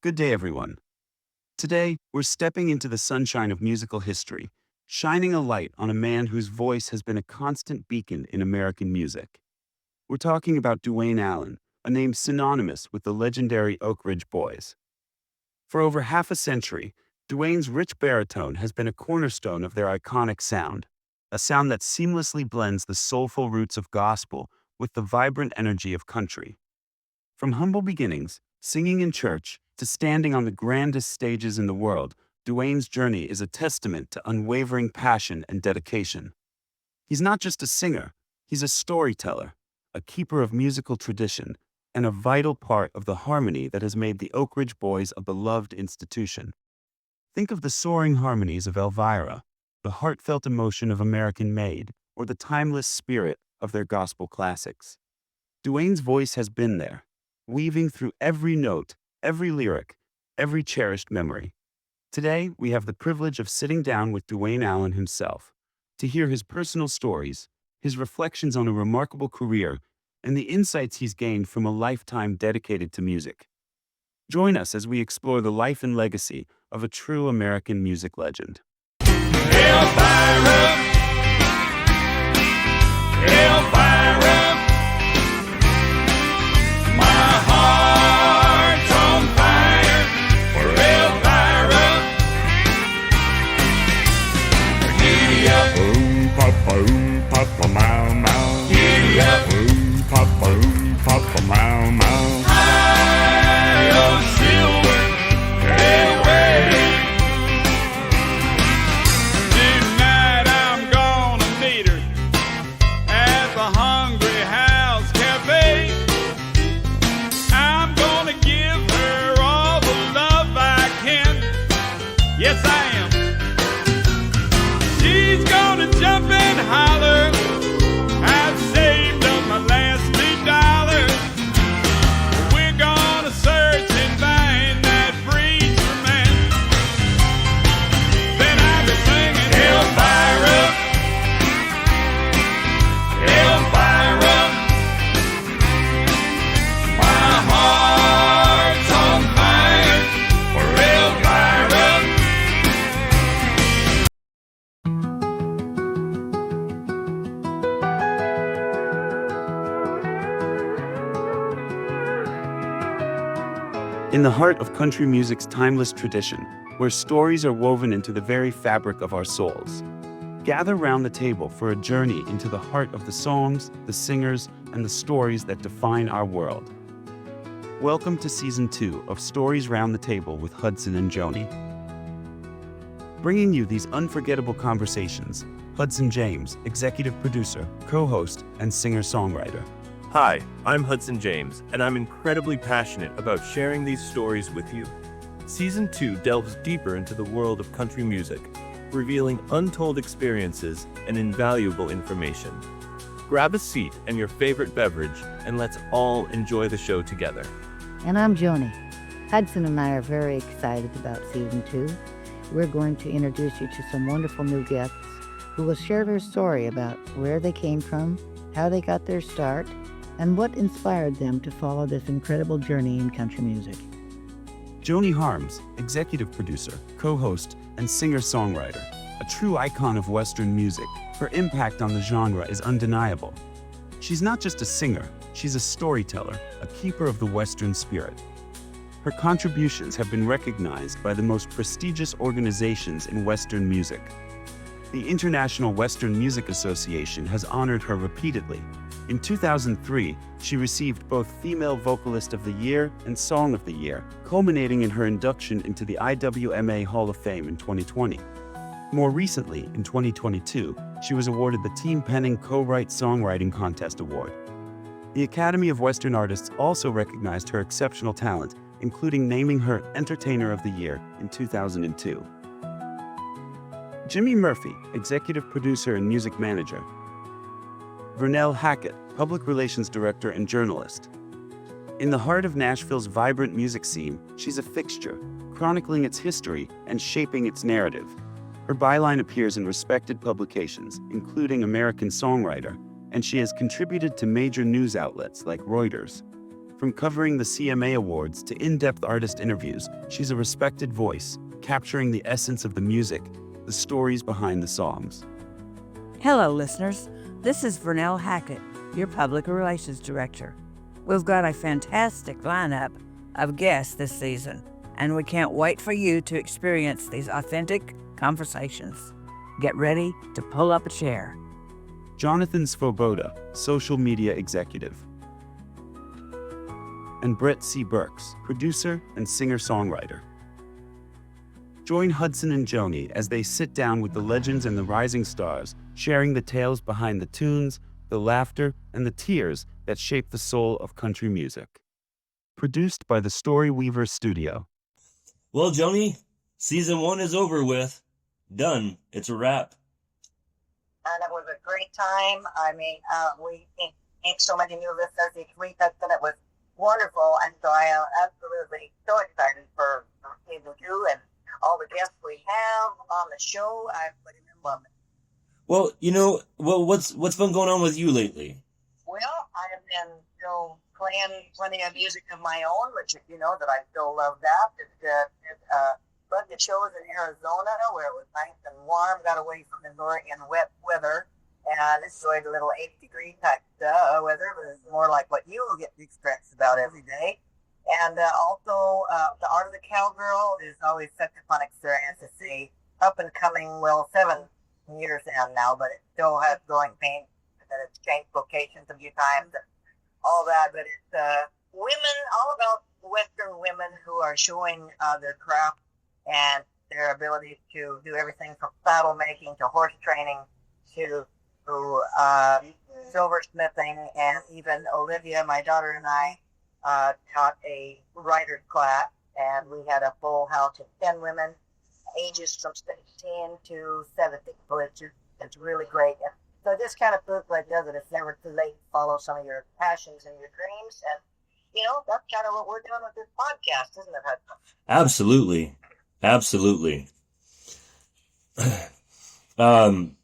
Good day, everyone. Today, we're stepping into the sunshine of musical history, shining a light on a man whose voice has been a constant beacon in American music. We're talking about Duane Allen, a name synonymous with the legendary Oak Ridge Boys. For over half a century, Duane's rich baritone has been a cornerstone of their iconic sound, a sound that seamlessly blends the soulful roots of gospel with the vibrant energy of country. From humble beginnings, singing in church, to standing on the grandest stages in the world, Duane's journey is a testament to unwavering passion and dedication. He's not just a singer, he's a storyteller, a keeper of musical tradition, and a vital part of the harmony that has made the Oak Ridge Boys a beloved institution. Think of the soaring harmonies of Elvira, the heartfelt emotion of American Made, or the timeless spirit of their gospel classics. Duane's voice has been there, weaving through every note, every lyric, every cherished memory. Today, we have the privilege of sitting down with Duane Allen himself to hear his personal stories, his reflections on a remarkable career, and the insights he's gained from a lifetime dedicated to music. Join us as we explore the life and legacy of a true American music legend. Elvira, Elvira, my heart's on fire for Elvira. Giddy up, Boom, papa, mow, mow. giddy up, Boom, papa, mow, mow. high on silver airway. Tonight I'm gonna meet her at the Hungry House Cafe. I'm gonna give her all the love I can. Yes, I am. She's gonna jump and holler. I've saved up my last $3. We're gonna search and find that preacher man. Then I'll be singing Elvira, Elvira. My heart's on fire for Elvira. In the heart of country music's timeless tradition, where stories are woven into the very fabric of our souls, gather round the table for a journey into the heart of the songs, the singers, and the stories that define our world. Welcome to Season 2 of Stories Round the Table with Hudson and Joni. Bringing you these unforgettable conversations, Hudson James, executive producer, co-host, and singer-songwriter. Hi, I'm Hudson James, and I'm incredibly passionate about sharing these stories with you. Season 2 delves deeper into the world of country music, revealing untold experiences and invaluable information. Grab a seat and your favorite beverage, and let's all enjoy the show together. And I'm Joni. Hudson and I are very excited about Season 2. We're going to introduce you to some wonderful new guests who will share their story about where they came from, how they got their start, and what inspired them to follow this incredible journey in country music. Joni Harms, executive producer, co-host, and singer-songwriter, a true icon of Western music. Her impact on the genre is undeniable. She's not just a singer, she's a storyteller, a keeper of the Western spirit. Her contributions have been recognized by the most prestigious organizations in Western music. The International Western Music Association has honored her repeatedly. In 2003, she received both Female Vocalist of the Year and Song of the Year, culminating in her induction into the IWMA Hall of Fame in 2020. More recently, in 2022, she was awarded the Team Penning Co-Write Songwriting Contest Award. The Academy of Western Artists also recognized her exceptional talent, including naming her Entertainer of the Year in 2002. Jimmy Murphy, executive producer and music manager. Vernell Hackett, public relations director and journalist. In the heart of Nashville's vibrant music scene, she's a fixture, chronicling its history and shaping its narrative. Her byline appears in respected publications, including American Songwriter, and she has contributed to major news outlets like Reuters. From covering the CMA Awards to in-depth artist interviews, she's a respected voice, capturing the essence of the music, the stories behind the songs. Hello, listeners. This is Vernell Hackett, your Public Relations Director. We've got a fantastic lineup of guests this season, and we can't wait for you to experience these authentic conversations. Get ready to pull up a chair. Jonathan Svoboda, social media executive. And Brett C. Burks, producer and singer-songwriter. Join Hudson and Joni as they sit down with the legends and the rising stars, sharing the tales behind the tunes, the laughter, and the tears that shape the soul of country music. Produced by the Story Weaver Studio. Well, Joni, season 1 is over with. Done. It's a wrap. And it was a great time. I mean, we gained so many new listeners each week. That it was wonderful. And so I am absolutely so excited for season 2 and all the guests we have on the show. I put him in love. Well, what's been going on with you lately? Well, I have been playing plenty of music of my own, which you know that I still love that. Did a bunch of shows in Arizona where it was nice and warm, got away from the Oregon wet weather, and enjoyed a little 80-degree type weather, but it's more like what you get to experience about every day. And also, the Art of the Cowgirl is always such a fun experience to see. Up and coming, 7 years in now, but it still has growing pains, and it's changed locations a few times and all that. But it's women, all about Western women who are showing their craft and their ability to do everything from saddle making to horse training to silversmithing, and even Olivia, my daughter, and I taught a writer's class, and we had a full house of 10 women, ages from 16 to 70. So it's really great. And so this kind of proves like does it. It's never too late to follow some of your passions and your dreams. And, that's kind of what we're doing with this podcast, isn't it, Hudson? Absolutely. Absolutely.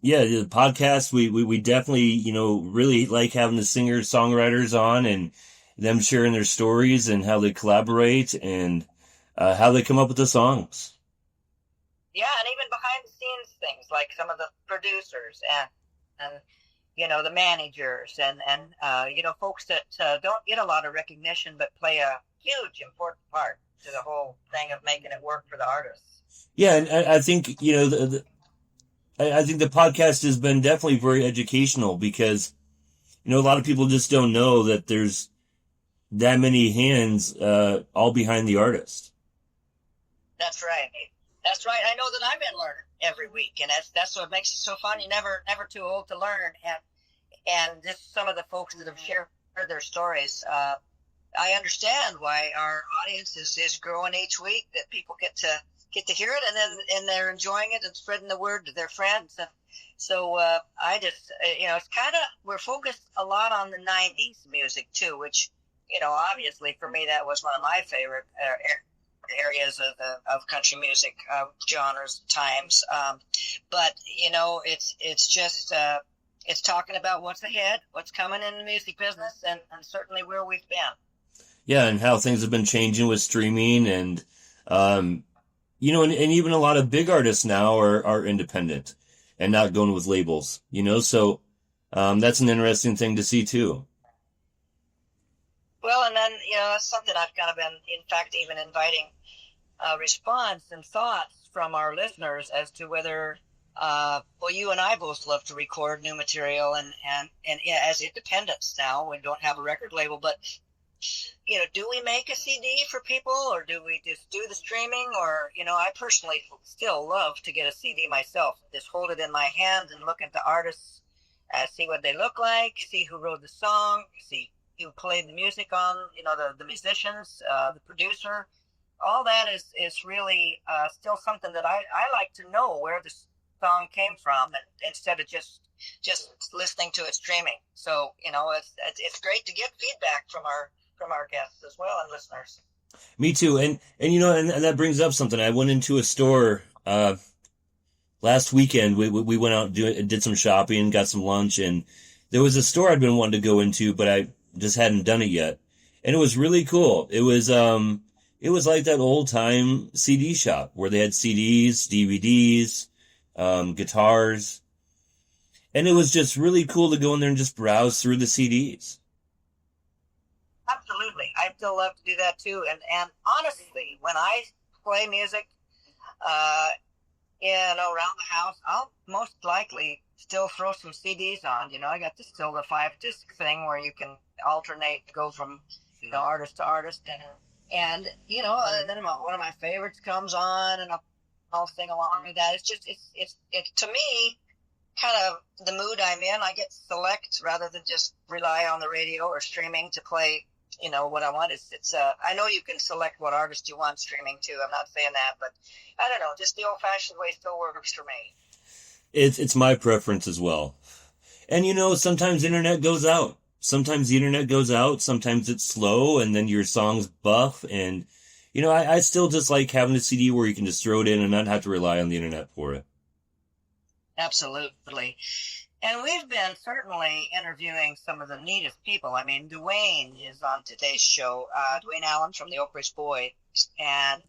Yeah, the podcast, we definitely, really like having the singer-songwriters on and them sharing their stories and how they collaborate and how they come up with the songs. Yeah, and even behind the scenes things like some of the producers and the managers and folks that don't get a lot of recognition but play a huge important part to the whole thing of making it work for the artists. Yeah, and I think, I think the podcast has been definitely very educational because, a lot of people just don't know that there's that many hands all behind the artist. That's right. That's right. I know that I've been learning every week, and that's what makes it so fun. You're never too old to learn. And just some of the folks that have shared their stories, I understand why our audience is growing each week. That people get to hear it, and they're enjoying it and spreading the word to their friends. And so I just it's kind of, we're focused a lot on the '90s music too, which obviously for me that was one of my favorite areas of country music genres times. But it's just it's talking about what's ahead, what's coming in the music business, and certainly where we've been. Yeah, and how things have been changing with streaming and and even a lot of big artists now are independent and not going with labels, so that's an interesting thing to see too. Well, and then, that's something I've kind of been, in fact, even inviting response and thoughts from our listeners as to whether, you and I both love to record new material and as independents now, we don't have a record label, but, do we make a CD for people or do we just do the streaming? Or, I personally still love to get a CD myself, just hold it in my hands and look at the artists, see what they look like, see who wrote the song, see who played the music on, the musicians, the producer. All that is really still something that I like to know where the song came from, instead of just listening to it streaming. So it's great to get feedback from our guests as well and listeners. Me too, and and that brings up something. I went into a store last weekend. We went out and did some shopping, got some lunch, and there was a store I'd been wanting to go into, but I just hadn't done it yet. And it was really cool. It was like that old time CD shop where they had CDs, DVDs, guitars. And it was just really cool to go in there and just browse through the CDs. Absolutely. I still love to do that too. And honestly, when I play music, around the house, I'll most likely still throw some CDs on. I got still the 5-disc thing where you can alternate, go from artist to artist, and then one of my favorites comes on, and I'll sing along with that. It's to me kind of the mood I'm in. I get to select rather than just rely on the radio or streaming to play. What I want. It's I know you can select what artist you want streaming to. I'm not saying that, but I don't know. Just the old-fashioned way still works for me. It's my preference as well. And sometimes the internet goes out. Sometimes it's slow, and then your songs buff. And I still just like having a CD where you can just throw it in and not have to rely on the internet for it. Absolutely. And we've been certainly interviewing some of the neatest people. I mean, Duane is on today's show, Duane Allen from the Oak Ridge Boys. And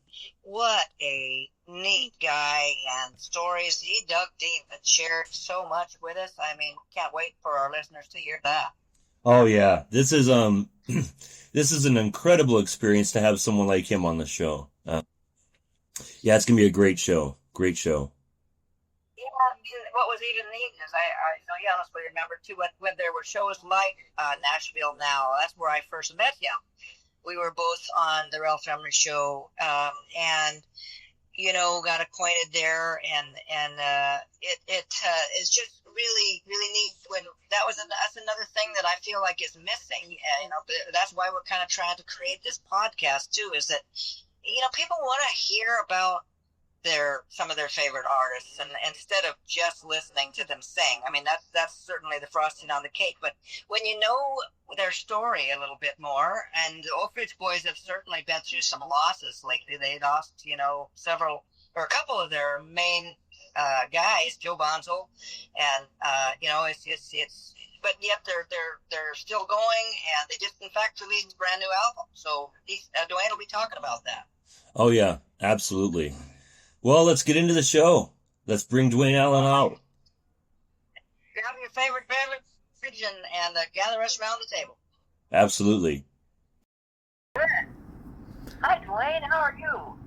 what a neat guy, and stories. He dug deep and shared so much with us. I mean, can't wait for our listeners to hear that. Oh yeah, this is this is an incredible experience to have someone like him on the show. Yeah, it's gonna be a great show. Great show. What was even neat is I honestly remember too when there were shows like Nashville Now. That's where I first met him. We were both on the Ralph Emery show, and got acquainted there, and it is just really neat. When that's another thing that I feel like is missing. That's why we're kind of trying to create this podcast too. Is that people want to hear about some of their favorite artists, and instead of just listening to them sing. I mean, that's certainly the frosting on the cake. But when you know their story a little bit more, and the Oak Ridge Boys have certainly been through some losses lately. They lost, several or a couple of their main guys, Joe Bonzo, and it's. But yet they're still going, and they just in fact released a brand new album. So Duane will be talking about that. Oh yeah, absolutely. Well, let's get into the show. Let's bring Duane Allen out. Grab your favorite beverage and gather us around the table. Absolutely. Hi, Duane. How are you?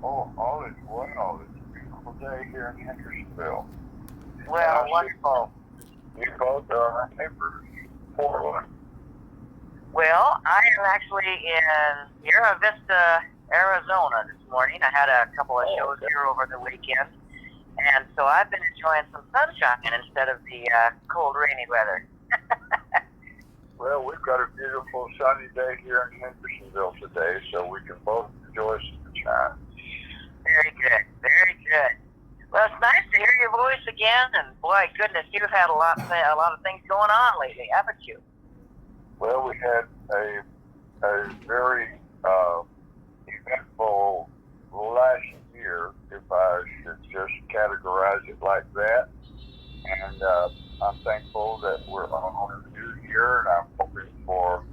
Oh, all is well. It's a beautiful day here in Hendersonville. Well, wonderful. You both are our neighbors, Portland. Well, I am actually in Sierra Vista, Arizona this morning. I had a couple of shows here over the weekend, and so I've been enjoying some sunshine instead of the cold, rainy weather. Well, we've got a beautiful sunny day here in Hendersonville today, so we can both enjoy some sunshine. Very good, very good. Well, it's nice to hear your voice again, and boy, goodness, you've had a lot of things going on lately, haven't you? Well, we had a very eventful last year, if I should just categorize it like that. And I'm thankful that we're on a new year, and I'm hoping for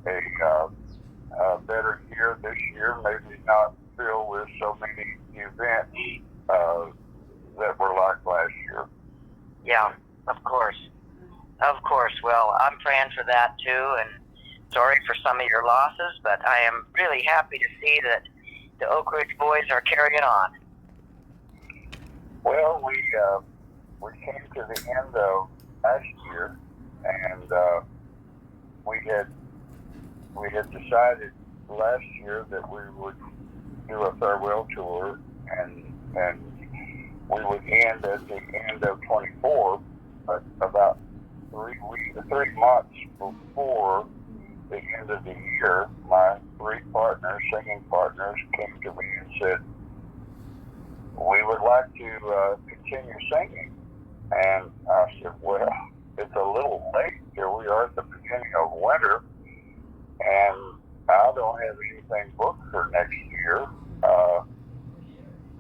a better year this year, maybe not filled with so many events that were like last year. Yeah, of course. Of course. Well, I'm praying for that too, and sorry for some of your losses, but I am really happy to see that the Oak Ridge Boys are carrying on. Well, we came to the end of last year, and we had decided last year that we would do a farewell tour, and we would end at the end of 24, about 3 months before the end of the year. My 3 singing partners, came to me and said, we would like to continue singing. And I said, well, it's a little late. Here we are at the beginning of winter, and I don't have anything booked for next year.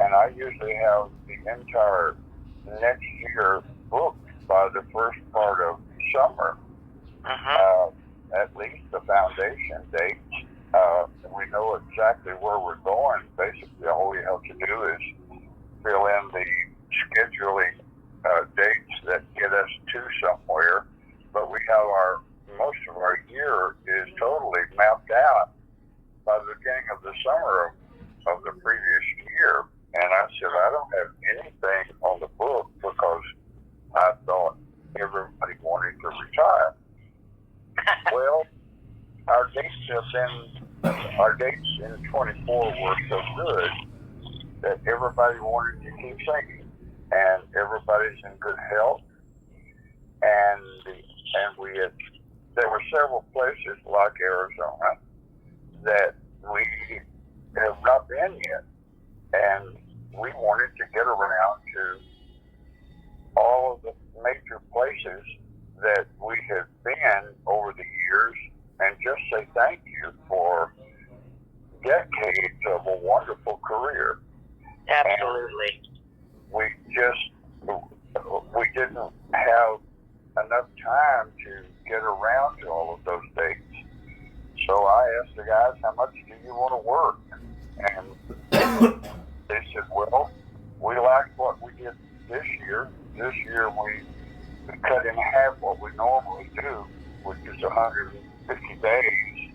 And I usually have the entire next year booked by the first part of summer. at least the foundation dates. We know exactly where we're going. Basically, all we have to do is fill in the scheduling dates that get us to somewhere. But we have most of our year is totally mapped out by the beginning of the summer of the previous year. And I said, I don't have anything on the book because I thought everybody wanted to retire. Well, our dates in 24 were so good that everybody wanted to keep singing, and everybody's in good health. And there were several places like Arizona that we have not been yet, and we wanted to get around to all of the major places that we have been over the years and just say thank you for decades of a wonderful career. Absolutely. And we didn't have enough time to get around to all of those dates. So I asked the guys, how much do you want to work? And they said, well, we like what we did this year. This year we cut in half what we normally do, which is 150 days.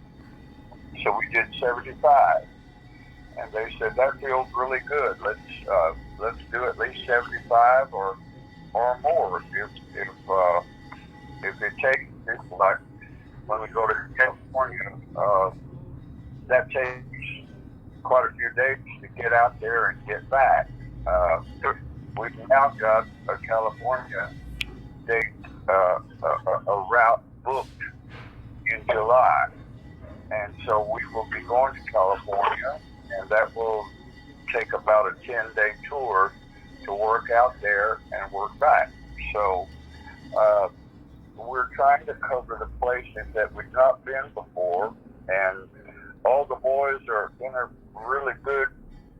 So we did 75. And they said, that feels really good. Let's do at least 75 or more. If it takes, like when we go to California, that takes quite a few days to get out there and get back. We've now got a California date, a route booked in July. And so we will be going to California, and that will take about a 10-day tour to work out there and work back. So we're trying to cover the places that we've not been before, and all the boys are in a really good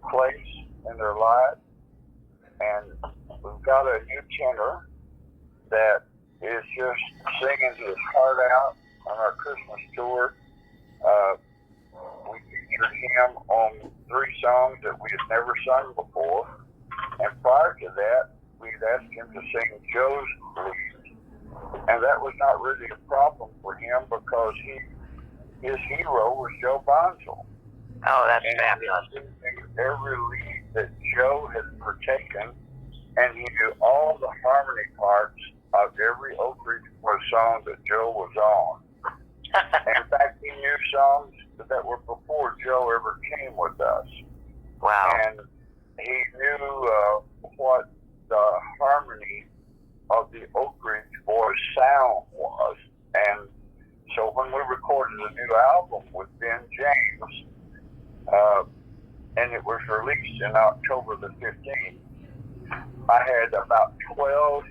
place in their lives. And we've got a new tenor that is just singing his heart out on our Christmas tour. We featured him on 3 songs that we had never sung before. And prior to that, we'd asked him to sing Joe's lead. And that was not really a problem for him because his hero was Joe Bonzel. Oh, that's and fabulous. He knew every lead that Joe had partaken, and he knew all the harmony parts of every Oak Ridge Boys song that Joe was on. In fact, he knew songs that were before Joe ever came with us. Wow. And he knew what the harmony of the Oak Ridge Boys sound was. And so when we recorded a new album with Ben James, and it was released in October the 15th, I had about 12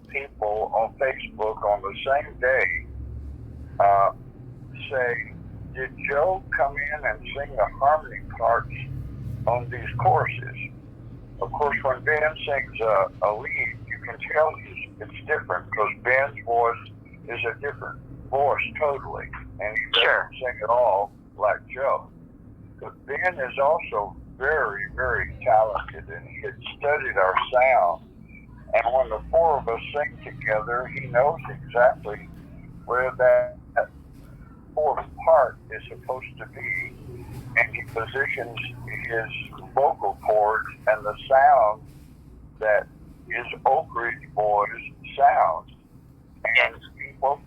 people on Facebook on the same day say, did Joe come in and sing the harmony parts on these choruses? Of course, when Ben sings a lead, you can tell it's different because Ben's voice is a different voice totally, and he doesn't sing at all like Joe. But Ben is also very, very talented, and he had studied our sound. And when the 4 of us sing together, he knows exactly where that 4th part is supposed to be, and he positions his vocal cords and the sound that is Oak Ridge Boys sound. And people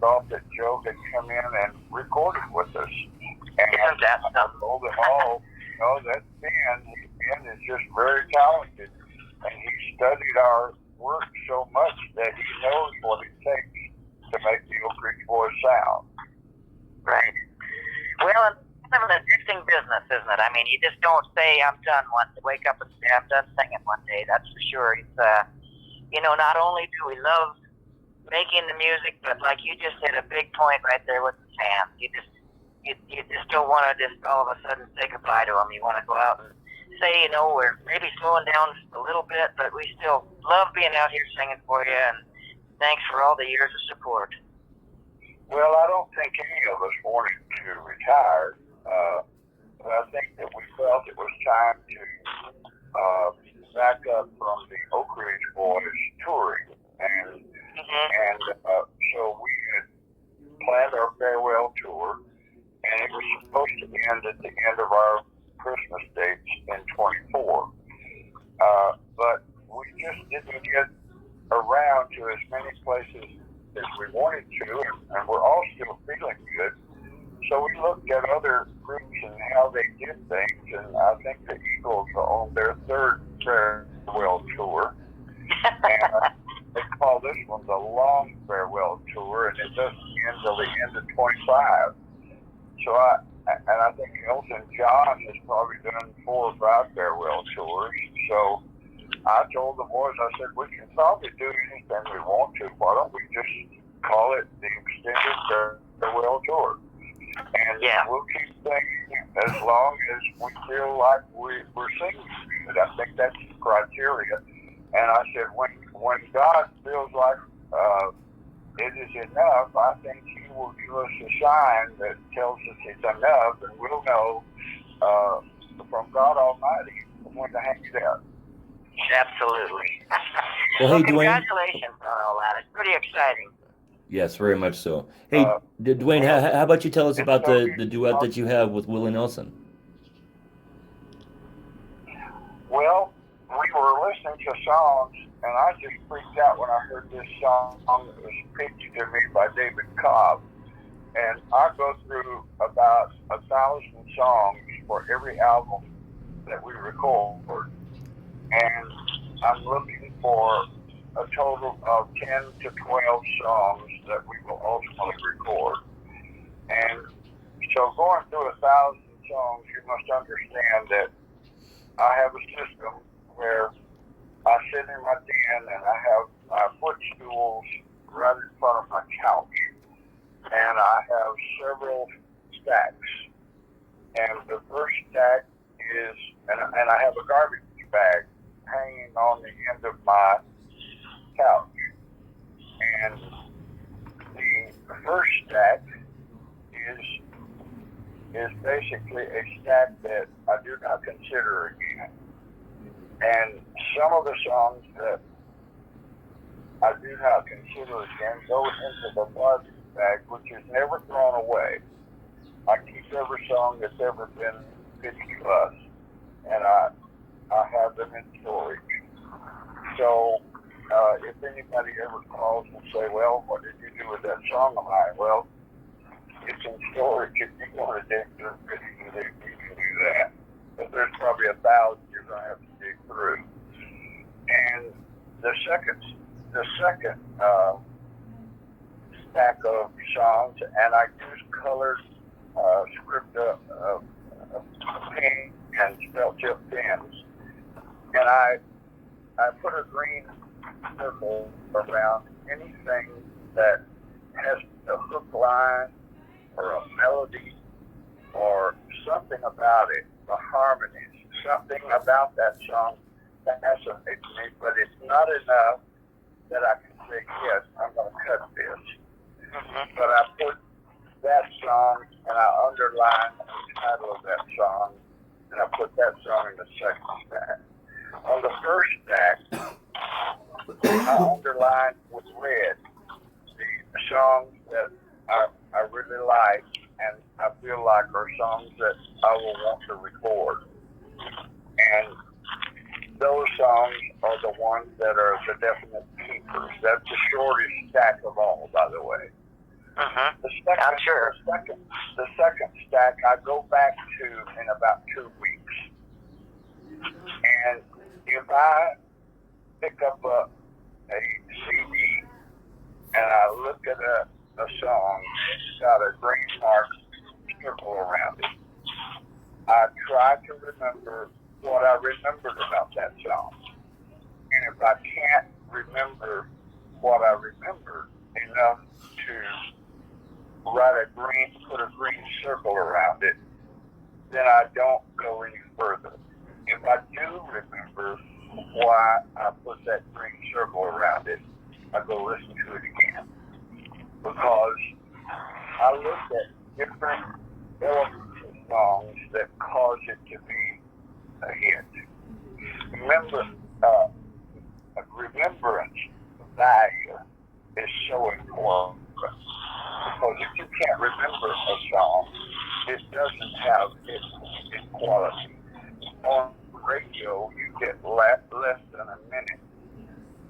thought that Joe had come in and recorded with us. And isn't that something? I told them all, that's Ben. Ben is just very talented, and he studied our work so much that he knows what it takes to make the Oak Ridge Boys sound. Right. Well, it's kind of an addicting business, isn't it? I mean, you just don't say, I'm done one day, wake up and say, I'm done singing one day. That's for sure. It's, not only do we love making the music, but like you just hit a big point right there with the fans. You just don't want to just all of a sudden say goodbye to them. You want to go out and say, we're maybe slowing down just a little bit, but we still love being out here singing for you, and thanks for all the years of support. Well, I don't think any of us wanted to retire, but I think that we felt it was time to back up from the Oak Ridge Boys touring, and so we had planned our farewell tour, and it was supposed to end at the end of our Christmas dates in 24. But we just didn't get around to as many places as we wanted to, and we're all still feeling good. So we looked at other groups and how they did things, and I think the Eagles are on their third farewell tour. And they call this one the long farewell tour, and it doesn't end till the end of 25. So I think Elton John has probably done 4 or 5 farewell tours. So I told the boys, I said, we can probably do anything we want to. Why don't we just call it the extended farewell tour? And we'll keep singing as long as we feel like we're singing it. I think that's the criteria. And I said, when God feels like it is enough, I think He will give us a sign that tells us it's enough, and we'll know from God Almighty when to hang it out. Absolutely. Well, Well, hey, Duane. congratulations on all that. It's pretty exciting. Yes, very much so. Hey, Duane, how about you tell us about the duet that you have with Willie Nelson? Well, we were listening to songs, and I just freaked out when I heard this song that was pitched to me by David Cobb. And I go through about 1,000 songs for every album that we record. And I'm looking for a total of 10 to 12 songs that we will ultimately record. And so going through 1,000 songs, you must understand that I have a system where I sit in my den and I have my footstools right in front of my couch. And I have several stacks. And the first stack is, and I have a garbage bag hanging on the end of my couch. And the first stack is basically a stack that I do not consider again. And some of the songs that I do not consider again go into the garbage bag, which is never thrown away. I keep every song that's ever been pitched to us, and I have them in storage. So if anybody ever calls and say, well, what did you do with that song of mine? Well, it's in storage. If you want to dig through it, you can do that. But there's probably 1,000 you're going to have to dig through. And the second stack of songs, and I use colored script paint and spell tip pens, and I put a green circle around anything that has a hook line or a melody or something about it, the harmonies, something about that song that fascinates me, but it's not enough that I can say, yes, I'm going to cut this. But I put that song and I underline the title of that song, and I put that song in the second stack. On the first stack, I underline with red the songs that I really like and I feel like are songs that I will want to record. And those songs are the ones that are the definite keepers. That's the shortest stack of all, by the way. The second stack I go back to in about 2 weeks. And if I pick up a CD and I look at a song that's got a green mark circle around it, I try to remember what I remembered about that song. And if I can't remember what I remembered enough to put a green circle around it, then I don't go any further. If I do remember why I put that green circle around it, I go listen to it again. Because I looked at different elements of songs that cause it to be a hit. Remember, remembrance value is so important because if you can't remember a song, it doesn't have its quality. On radio, you get less than a minute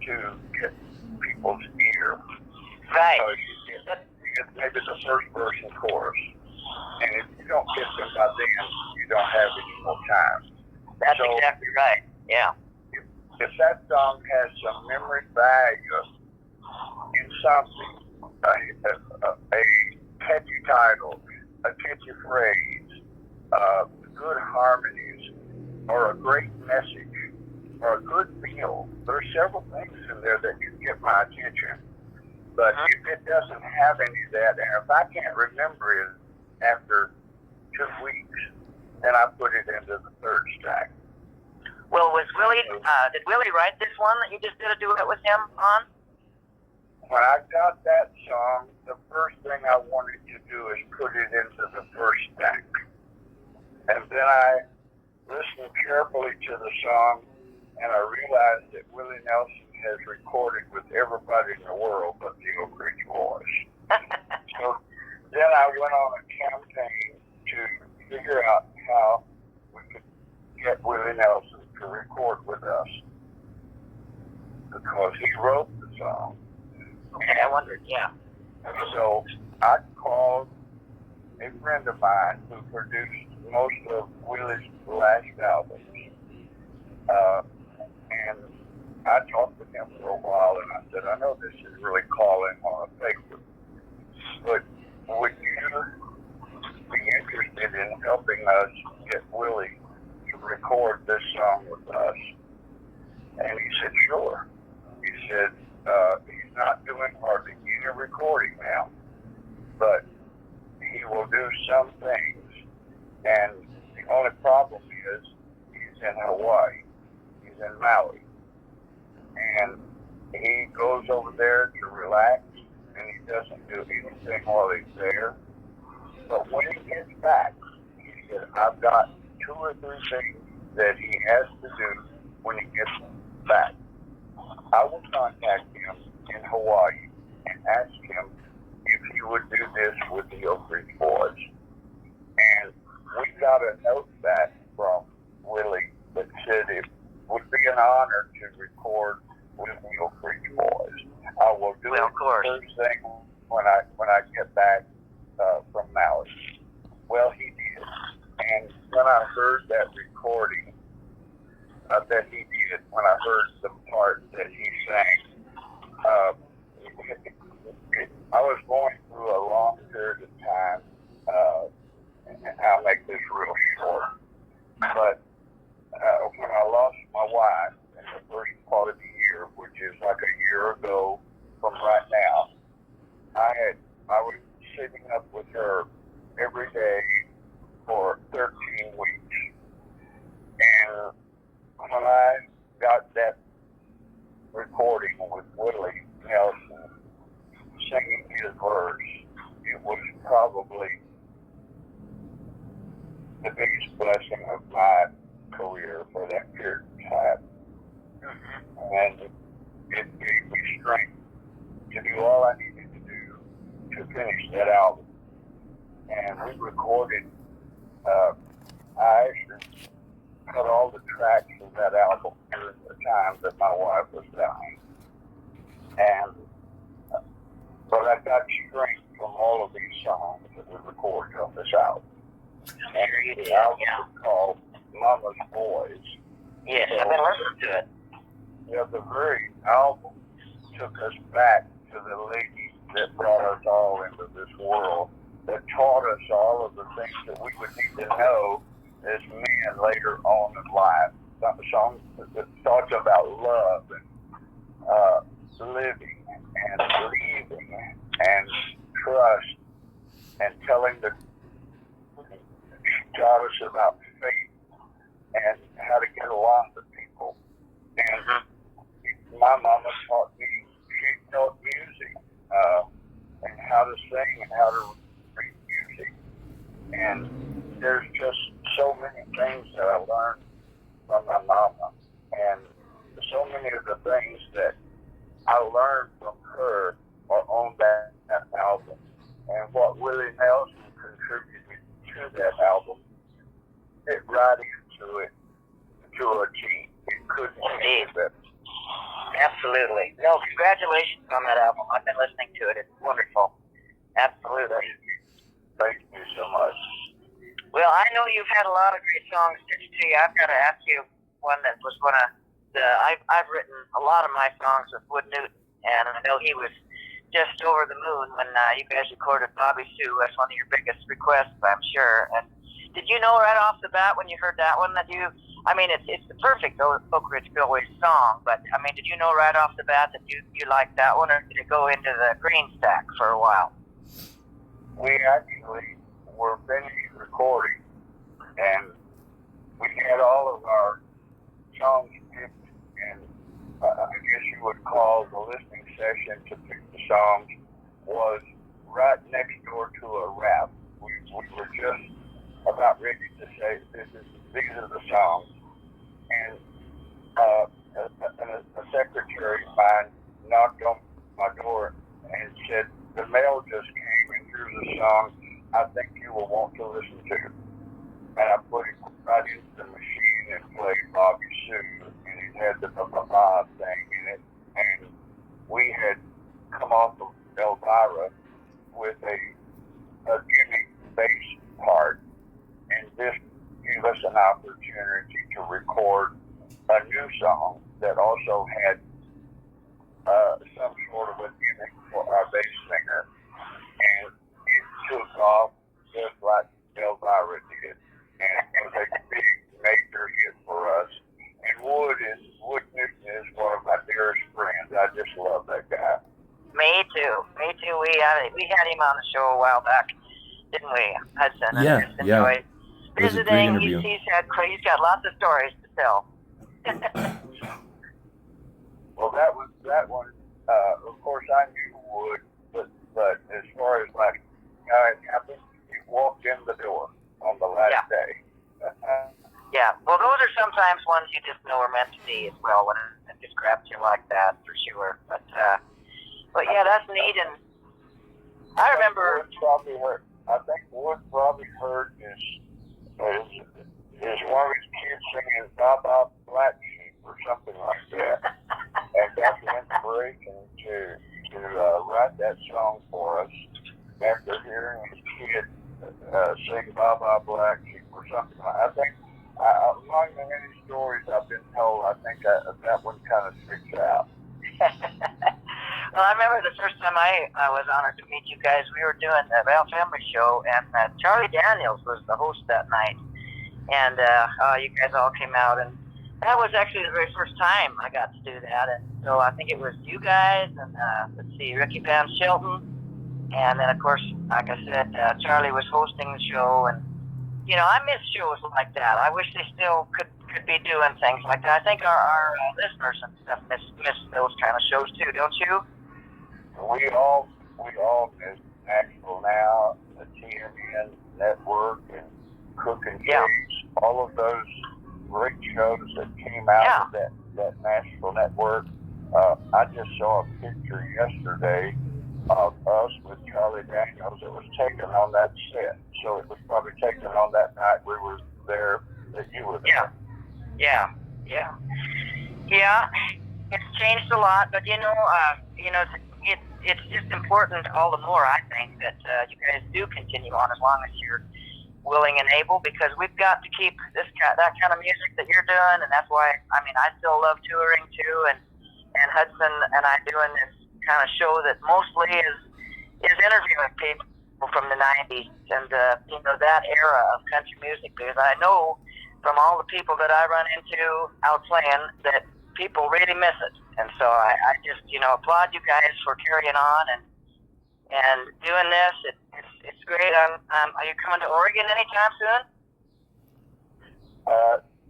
to get people's ear. Right. So you get maybe the first verse and chorus. And if you don't get them by then, you don't have any more time. That's exactly right. Yeah. If that song has some memory value in something, a catchy title, a catchy phrase, good harmonies, or a great message, or a good feel, there are several things in there that can get my attention. But if it doesn't have any of that, and if I can't remember it after 2 weeks, then I put it into the third stack. Well, did Willie write this one that you just did a duet with him on? When I got that song, the first thing I wanted to do is put it into the first stack. And then I listened carefully to the song, and I realized that Willie Nelson has recorded with everybody in the world but the Oak Ridge Boys. So then I went on a campaign to figure out how we could get Willie Nelson to record with us, because he wrote the song. Okay, I wondered, yeah. So I called a friend of mine who produced most of Willie's last albums, and I talked with him for a while, and I said, I know this is really calling on a favor, but would you be interested in helping us get Willie to record this song with us? And he said, sure. He said, he's not doing hardly any recording now, but he will do some things, and the only problem is he's in Hawaii. He's in Maui. And he goes over there to relax, and he doesn't do anything while he's there. But when he gets back, he said, I've got 2 or 3 things that he has to do when he gets back. I will contact him in Hawaii and ask him if he would do this with the Oak Ridge Boys. And we got a note back from Willie that said it would be an honor to record with the Oak Ridge Boys. I will do it the first thing when I get back from Maui. Well, he did. And when I heard that recording that he did, when I heard the part that he sang, I was going through a long period of time, and I'll make this real short, but when I lost my wife in the first part of the year, which is like a year ago from right now, I was sitting up with her every day for 13 weeks. And when I got that recording with Willie Nelson singing his verse, it was probably the biggest blessing of my career for that period of time. And it gave me strength to do all I needed to do to finish that album. And we recorded, I actually cut all the tracks of that album during the time that my wife was dying. And but I got strength from all of these songs that we recorded on this album. And the album is called Mama's Boys. Yes, I've been listening to it. Yeah, the very album took us back to the ladies that brought us all into this world, that taught us all of the things that we would need to know as men later on in life. Some songs that talks about love and living and believing and trust and telling the taught us about faith and how to get along with people. And my mama taught me she taught music and how to sing and how to things that I learned from her are on that album. And what Willie Nelson contributed to that album fit right into it to a T. It couldn't be better. Absolutely. No, congratulations on that album. I've been listening to it. It's wonderful. Absolutely. Thank you so much. Well, I know you've had a lot of great songs stitched to you. I've got to ask you one that was one of the. I've written a lot of my songs with Wood Newton, and I know he was just over the moon when you guys recorded Bobby Sue. That's one of your biggest requests, I'm sure. And did you know right off the bat when you heard that one that you? I mean, it's the perfect Oak Ridge Billways song, but I mean, did you know right off the bat that you liked that one, or did it go into the green stack for a while? We actually were finished recording, and we had all of our songs picked, and I guess you would call the listening session to pick the songs was right next door to a rap. We were just about ready to say these are the songs, and a secretary of mine knocked on my door and said, "The mail just came and here's a song I think you will want to listen to." And I put it right into the machine and played Bobby Sue, and it had the ba thing in it, and we had come off of Elvira with a gimmick bass part, and this gave us an opportunity to record a new song that also had some sort of a gimmick for our bass singer, and it took off just like Elvira did, and it was a big major hit for us. And Wood Newton is one of my dearest friends. I just love that guy. Me too. We had him on the show a while back, didn't we, Hudson? Yeah, and just yeah. enjoyed It was a great visiting. interview. He's got lots of stories to tell. Well, that one. Of course, I knew Wood, but as far as like how it happened, he walked in the door on the last day. Yeah. Well, those are sometimes ones you just know are meant to be as well when it just grabs you like that, for sure. But yeah, that's neat. And I remember. I think Wood probably heard his one of his kids singing "Baba Black Sheep" or something like that, and got the inspiration to write that song for us after hearing his kid sing "Baba Black Sheep" or something. I think among the many stories I've been told, I think that one kind of sticks out. Well, I remember the first time I was honored to meet you guys. We were doing the Val Family Show, and Charlie Daniels was the host that night. And you guys all came out, and that was actually the very first time I got to do that. And so I think it was you guys, and let's see, Ricky Van Shelton, and then of course, like I said, Charlie was hosting the show. And you know, I miss shows like that. I wish they still could be doing things like that. I think our listeners and stuff miss those kind of shows too, don't you? We all miss Nashville Now, the TNN Network, and Cook and James, all of those great shows that came out of that Nashville Network. I just saw a picture yesterday of us with Charlie Daniels. It was taken on that set, so it was probably taken on that night we were there, that you were there. Yeah. It's changed a lot, but it's just important all the more, I think, that you guys do continue on as long as you're willing and able, because we've got to keep that kind of music that you're doing, and that's why, I mean, I still love touring too, and Hudson and I doing this kind of show that mostly is interviewing people from the 90s and that era of country music, because I know from all the people that I run into out playing that people really miss it. And so I just applaud you guys for carrying on and doing this. It's great. Are you coming to Oregon anytime soon?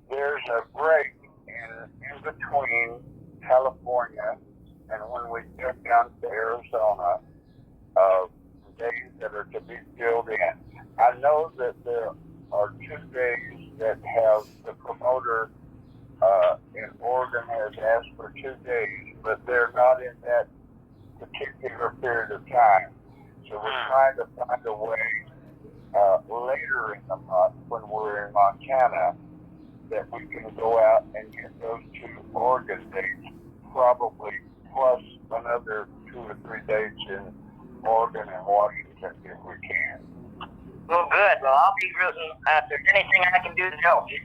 There's a break in between California and when we get down to Arizona, days that are to be filled in. I know that there are 2 days that have the promoter in Oregon has ask for 2 days, but they're not in that particular period of time. So we're trying to find a way later in the month when we're in Montana that we can go out and get those 2 Oregon dates, probably plus another 2 or 3 dates in Oregon and Washington if we can. Well, good. Well, I'll be rooting. If there's anything I can do to help, just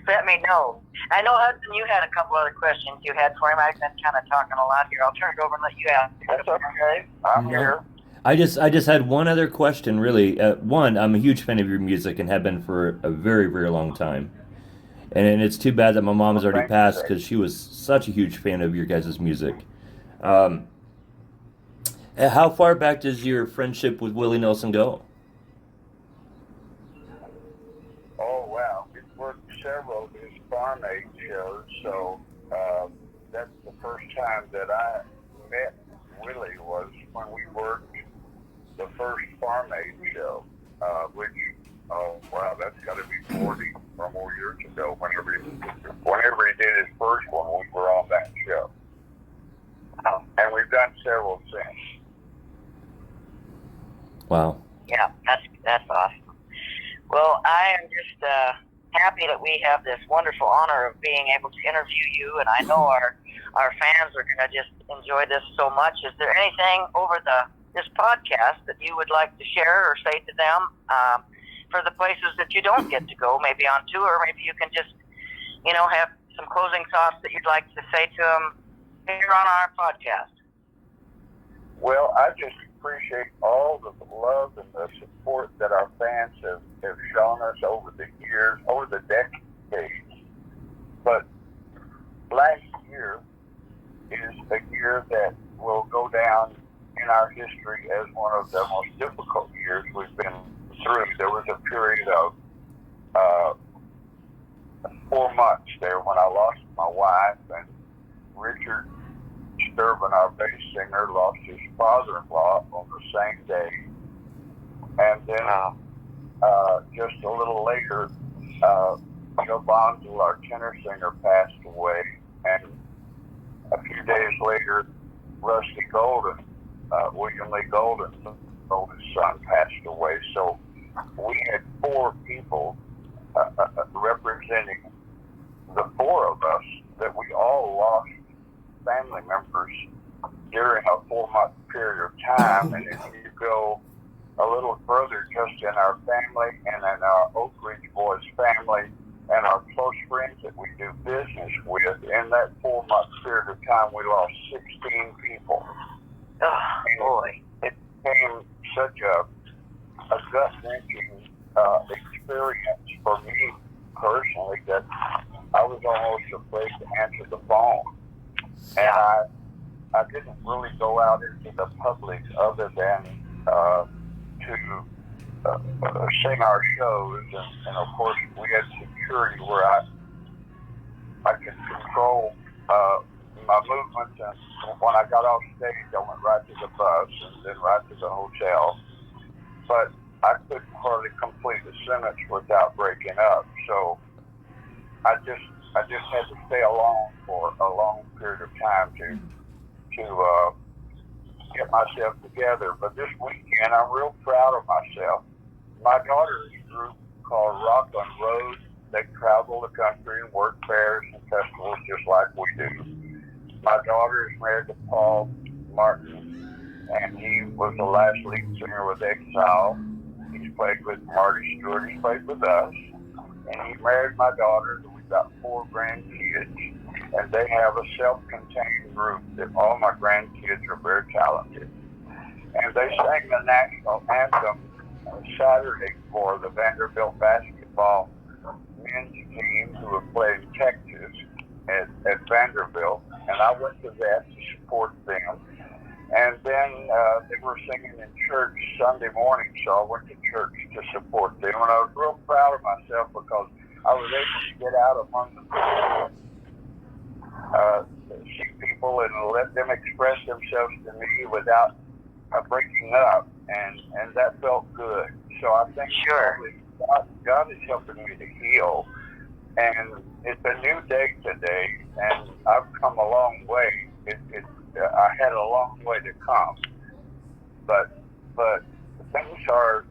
let me know. I know, Hudson, you had a couple other questions you had for him. I've been kind of talking a lot here. I'll turn it over and let you ask. That's okay. I'm here. I just had one other question, really. One, I'm a huge fan of your music and have been for a very, very long time. And it's too bad that my mom has already passed because she was such a huge fan of your guys' music. How far back does your friendship with Willie Nelson go? Oh, wow. We've worked several of his Farm Aid shows, so that's the first time that I met Willie was when we worked the first Farm Aid show, which, oh, wow, that's got to be 40 or more years ago. Whenever he did his first one, we were on that show. And we've done several since. Wow. Yeah, that's awesome. Well, I am just happy that we have this wonderful honor of being able to interview you, and I know our fans are going to just enjoy this so much. Is there anything over this podcast that you would like to share or say to them for the places that you don't get to go, maybe on tour? Maybe you can just, have some closing thoughts that you'd like to say to them here on our podcast. Well, I just appreciate all the love and the support that our fans have shown us over the years, over the decades. But last year is a year that will go down in our history as one of the most difficult years we've been through. There was a period of 4 months there when I lost my wife, and Richard Sturban, our bass singer, lost his father-in-law on the same day. And then just a little later, Joe Bonzel, our tenor singer, passed away. And a few days later, Rusty Golden, William Lee Golden's oldest son, passed away. So we had 4 people representing the 4 of us that we all lost family members during a 4-month period of time. And if you go a little further, just in our family and in our Oak Ridge Boys family and our close friends that we do business with, in that 4-month period of time, we lost 16 people. Oh, boy. It became such a gut-wrenching experience for me personally that I was almost afraid to answer the phone. And I didn't really go out into the public other than to sing our shows. And of course, we had security where I could control my movements. And when I got off stage, I went right to the bus and then right to the hotel. But I couldn't hardly complete a sentence without breaking up. So I just had to stay alone for a long period of time to get myself together. But this weekend, I'm real proud of myself. My daughter's group called Rock on Road. They travel the country and work fairs and festivals just like we do. My daughter is married to Paul Martin, and he was the last lead singer with Exile. He's played with Marty Stewart. He's played with us. And he married my daughter. We've got 4 grandkids. And they have a self-contained group that all my grandkids are very talented. And they sang the national anthem on Saturday for the Vanderbilt basketball men's team who have played in Texas at Vanderbilt. And I went to that to support them. And then they were singing in church Sunday morning, so I went to church to support them. And I was real proud of myself because I was able to get out among the people, see people and let them express themselves to me without breaking up. And that felt good. So I think God is helping me to heal. And it's a new day today, and I've come a long come. But things are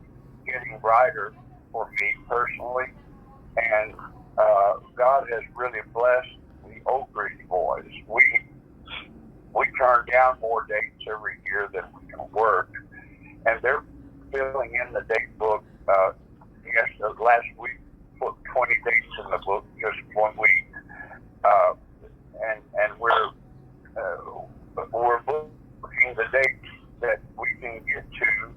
getting brighter for me personally, and God has really blessed the Oak Ridge Boys. We turn down more dates every year than we can work, and they're filling in the date book. Last week put 20 dates in the book, just 1 week, and we're booking the dates that we can get to,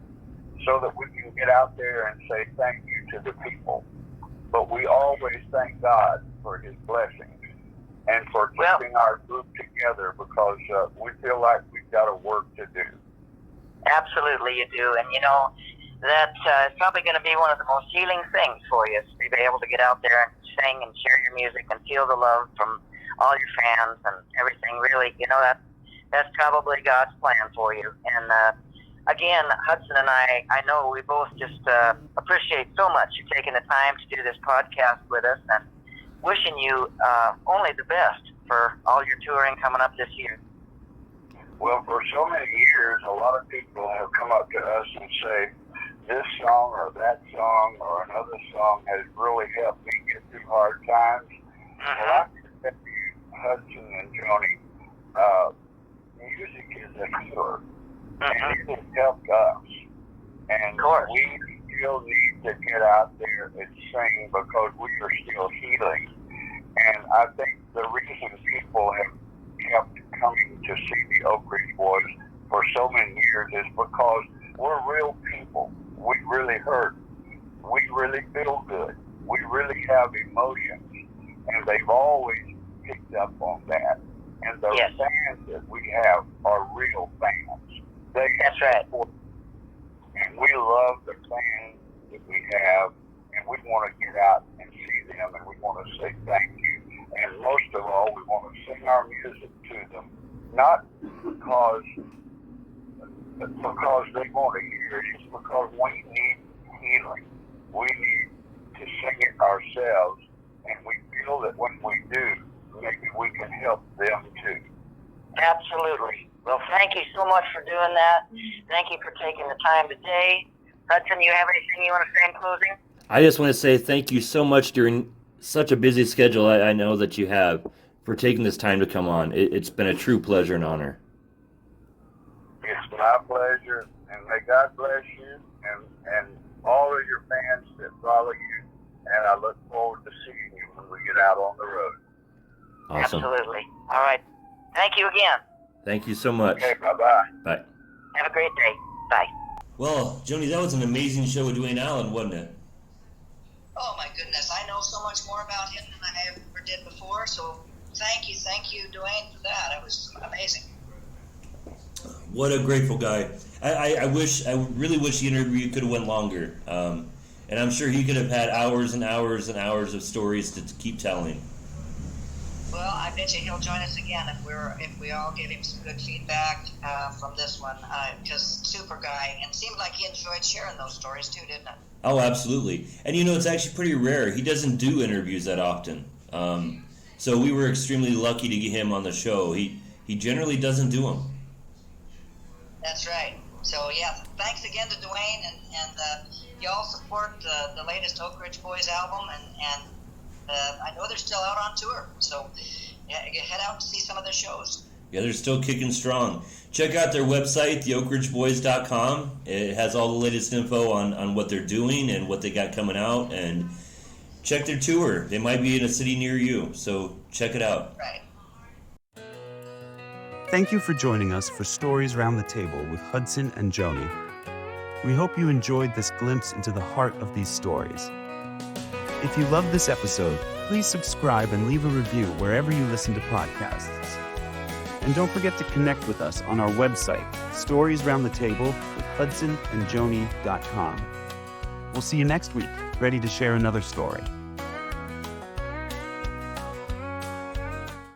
so that we can get out there and say thank you to the people. But we always thank God for His blessings and for keeping our group together, because we feel like we've got a work to do. Absolutely, you do. And that is probably going to be one of the most healing things for you, is to be able to get out there and sing and share your music and feel the love from all your fans and everything. Really, that's probably God's plan for you. And again, Hudson and I know we both just appreciate so much you taking the time to do this podcast with us, and wishing you only the best for all your touring coming up this year. Well, for so many years, a lot of people have come up to us and say, this song or that song or another song has really helped me get through hard times. Well, I can tell you, Hudson and Joni, music is a healer, and it has helped us. And we still need to get out there and sing, because we are still healing. And I think the reason people have kept coming to see the Oak Ridge Boys for so many years is because we're real people. We really hurt. We really feel good. We really have emotions. And they've always picked up on that. And those fans that we have are real fans. That's right. And we love the fans that we have, and we want to get out and see them, and we want to say thank you. And most of all, we want to sing our music to them, not because they want to hear it, it's because we need healing. We need to sing it ourselves, and we feel that when we do, maybe we can help them too. Absolutely. Well, thank you so much for doing that. Thank you for taking the time today. Hudson, you have anything you want to say in closing? I just want to say thank you so much during such a busy schedule I know that you have, for taking this time to come on. It's been a true pleasure and honor. It's my pleasure, and may God bless you and all of your fans that follow you, and I look forward to seeing you when we get out on the road. Awesome. Absolutely. All right. Thank you again. Thank you so much. Okay, bye-bye. Bye. Have a great day. Bye. Well, Joni, that was an amazing show with Duane Allen, wasn't it? Oh my goodness, I know so much more about him than I ever did before, so thank you, Duane, for that. It was amazing. What a grateful guy. I really wish the interview could have went longer. And I'm sure he could have had hours and hours and hours of stories to keep telling. Well, I bet you he'll join us again if we all give him some good feedback from this one, because super guy, and it seemed like he enjoyed sharing those stories too, didn't it? Oh, absolutely. And it's actually pretty rare. He doesn't do interviews that often. So we were extremely lucky to get him on the show. He generally doesn't do them. That's right. So yeah, thanks again to Duane, and you all support the latest Oak Ridge Boys album, and I know they're still out on tour, so head out and see some of their shows. Yeah, they're still kicking strong. Check out their website, theoakridgeboys.com. It has all the latest info on what they're doing and what they got coming out, and check their tour. They might be in a city near you, so check it out. Right. Thank you for joining us for Stories Round the Table with Hudson and Joni. We hope you enjoyed this glimpse into the heart of these stories. If you loved this episode, please subscribe and leave a review wherever you listen to podcasts. And don't forget to connect with us on our website, storiesroundthetable with HudsonandJoni.com. We'll see you next week, ready to share another story.